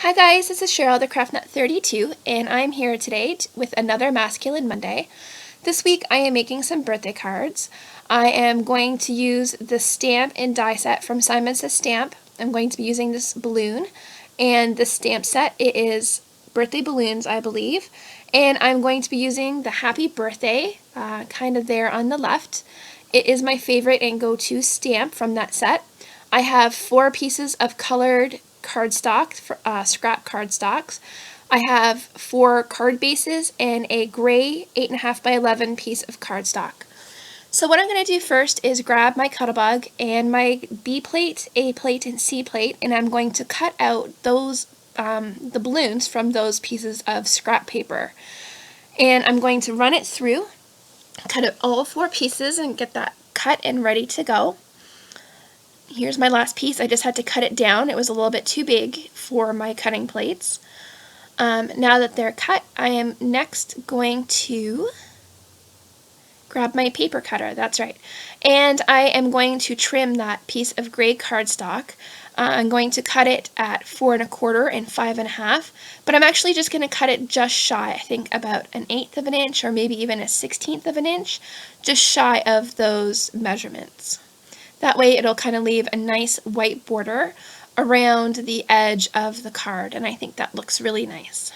Hi guys, this is Cheryl, the Craft Nut 32, and I'm here today with another Masculine Monday. This week I am making some birthday cards. I am going to use the stamp and die set from Simon Says Stamp. I'm going to be using this balloon, and the stamp set, it is birthday balloons, I believe, and I'm going to be using the Happy Birthday, kind of there on the left. It is my favorite and go-to stamp from that set. I have 4 pieces of colored cardstock, scrap cardstocks. I have 4 card bases and a gray 8.5 by 11 piece of cardstock. So what I'm going to do first is grab my Cuttlebug and my B plate, A plate, and C plate, and I'm going to cut out those the balloons from those pieces of scrap paper. And I'm going to run it through, cut out all 4 pieces and get that cut and ready to go. Here's my last piece. I just had to cut it down. It was a little bit too big for my cutting plates. Now that they're cut, I am next going to grab my paper cutter, that's right. And I am going to trim that piece of gray cardstock. I'm going to cut it at 4 1/4 and 5 1/2, but I'm actually just going to cut it just shy, I think about 1/8 of an inch or maybe even 1/16 of an inch, just shy of those measurements. That way it'll kind of leave a nice white border around the edge of the card, and I think that looks really nice.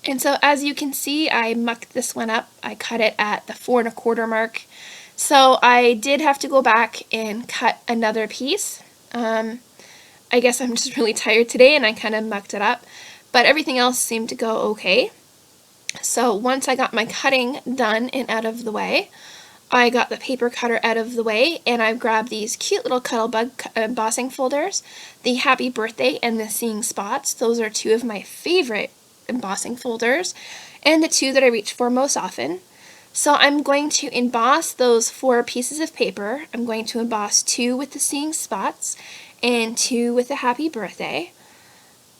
And so as you can see, I mucked this one up. I cut it at the 4 1/4 mark. So I did have to go back and cut another piece. I guess I'm just really tired today and I kind of mucked it up, but everything else seemed to go okay. So once I got my cutting done and out of the way, I got the paper cutter out of the way, and I grabbed these cute little Cuttlebug embossing folders, the Happy Birthday and the Seeing Spots. Those are 2 of my favorite embossing folders, and the 2 that I reach for most often. So I'm going to emboss those 4 pieces of paper. I'm going to emboss 2 with the Seeing Spots and 2 with the Happy Birthday.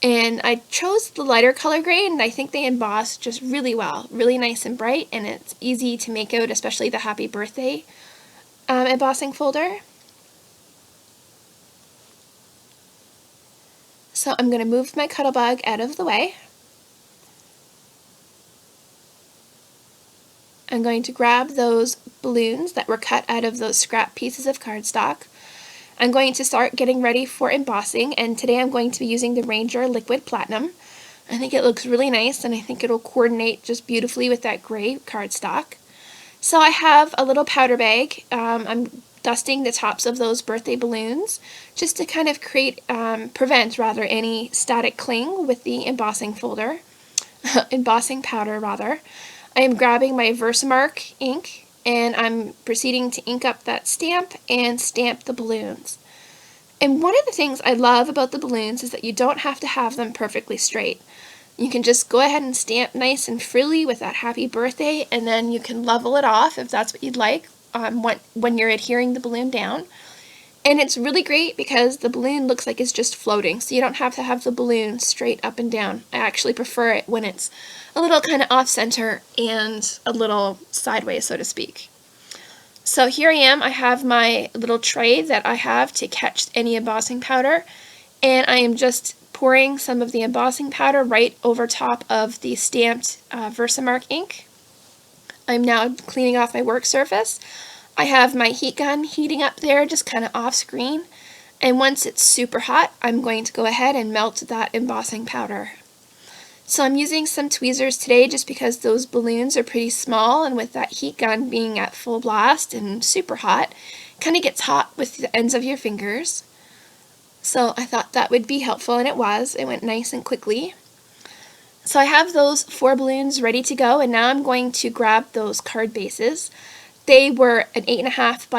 And I chose the lighter color gray, and I think they emboss just really well, really nice and bright, and it's easy to make out, especially the Happy Birthday embossing folder. So I'm going to move my Cuttlebug out of the way. I'm going to grab those balloons that were cut out of those scrap pieces of cardstock. I'm going to start getting ready for embossing, and today I'm going to be using the Ranger Liquid Platinum. I think it looks really nice, and I think it'll coordinate just beautifully with that gray cardstock. So I have a little powder bag. I'm dusting the tops of those birthday balloons just to kind of prevent any static cling with the embossing folder, embossing powder rather. I am grabbing my Versamark ink, and I'm proceeding to ink up that stamp and stamp the balloons. And one of the things I love about the balloons is that you don't have to have them perfectly straight. You can just go ahead and stamp nice and frilly with that Happy Birthday, and then you can level it off if that's what you'd like when you're adhering the balloon down. And it's really great because the balloon looks like it's just floating, so you don't have to have the balloon straight up and down. I actually prefer it when it's a little kind of off-center and a little sideways, so to speak. So here I am. I have my little tray that I have to catch any embossing powder, and I am just pouring some of the embossing powder right over top of the stamped Versamark ink. I'm now cleaning off my work surface. I have my heat gun heating up there, just kind of off screen, and once it's super hot, I'm going to go ahead and melt that embossing powder. So I'm using some tweezers today just because those balloons are pretty small, and with that heat gun being at full blast and super hot, it kind of gets hot with the ends of your fingers. So I thought that would be helpful, and it was. It went nice and quickly. So I have those 4 balloons ready to go, and now I'm going to grab those card bases. They were an 8.5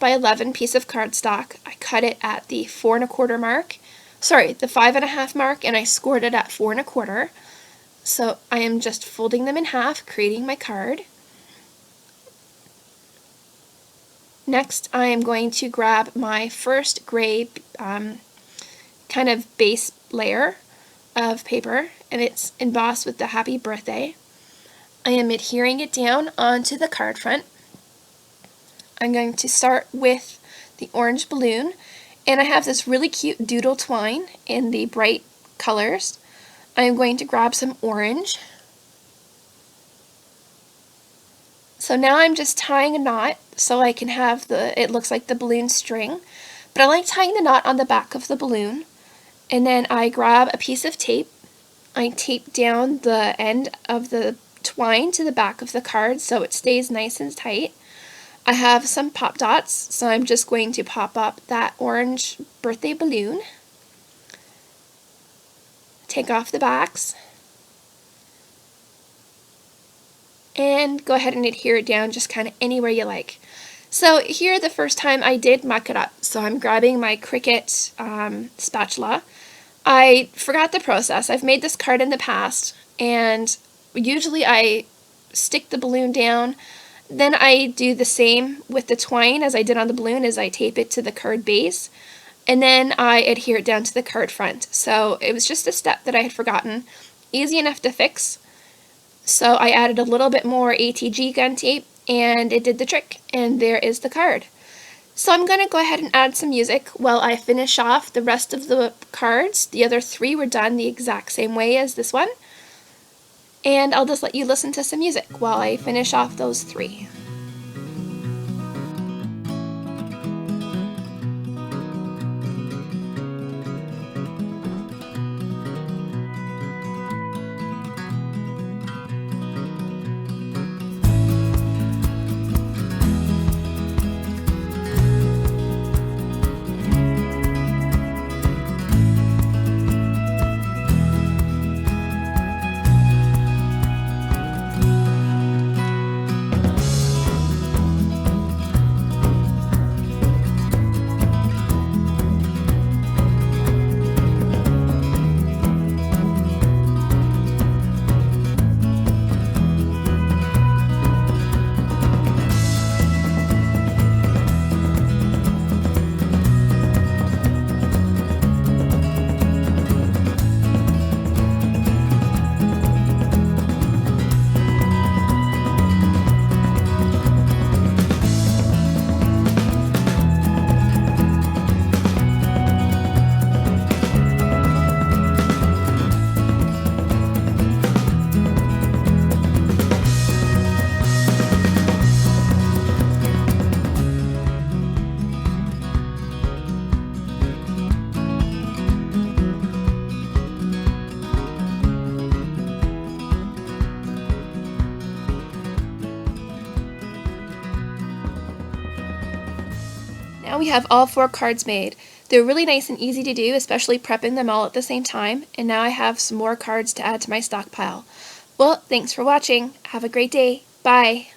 by 11 piece of cardstock. I cut it at the 4 1/4 mark. Sorry, the 5 1/2 mark, and I scored it at 4 1/4. So I am just folding them in half, creating my card. Next, I am going to grab my first gray kind of base layer of paper, and it's embossed with the Happy Birthday. I am adhering it down onto the card front. I'm going to start with the orange balloon, and I have this really cute doodle twine in the bright colors. I'm going to grab some orange. So now I'm just tying a knot so I can have it looks like the balloon string, but I like tying the knot on the back of the balloon, and then I grab a piece of tape. I tape down the end of the twine to the back of the card so it stays nice and tight. I have some pop dots, so I'm just going to pop up that orange birthday balloon. Take off the backs. And go ahead and adhere it down just kind of anywhere you like. So here the first time I did muck it up. So I'm grabbing my Cricut spatula. I forgot the process. I've made this card in the past, and usually I stick the balloon down. Then I do the same with the twine as I did on the balloon, as I tape it to the card base, and then I adhere it down to the card front. So it was just a step that I had forgotten. Easy enough to fix. So I added a little bit more ATG gun tape, and it did the trick, and there is the card. So I'm going to go ahead and add some music while I finish off the rest of the cards. The other 3 were done the exact same way as this one. And I'll just let you listen to some music while I finish off those 3. Now we have all 4 cards made. They're really nice and easy to do, especially prepping them all at the same time, and now I have some more cards to add to my stockpile. Well, thanks for watching. Have a great day. Bye.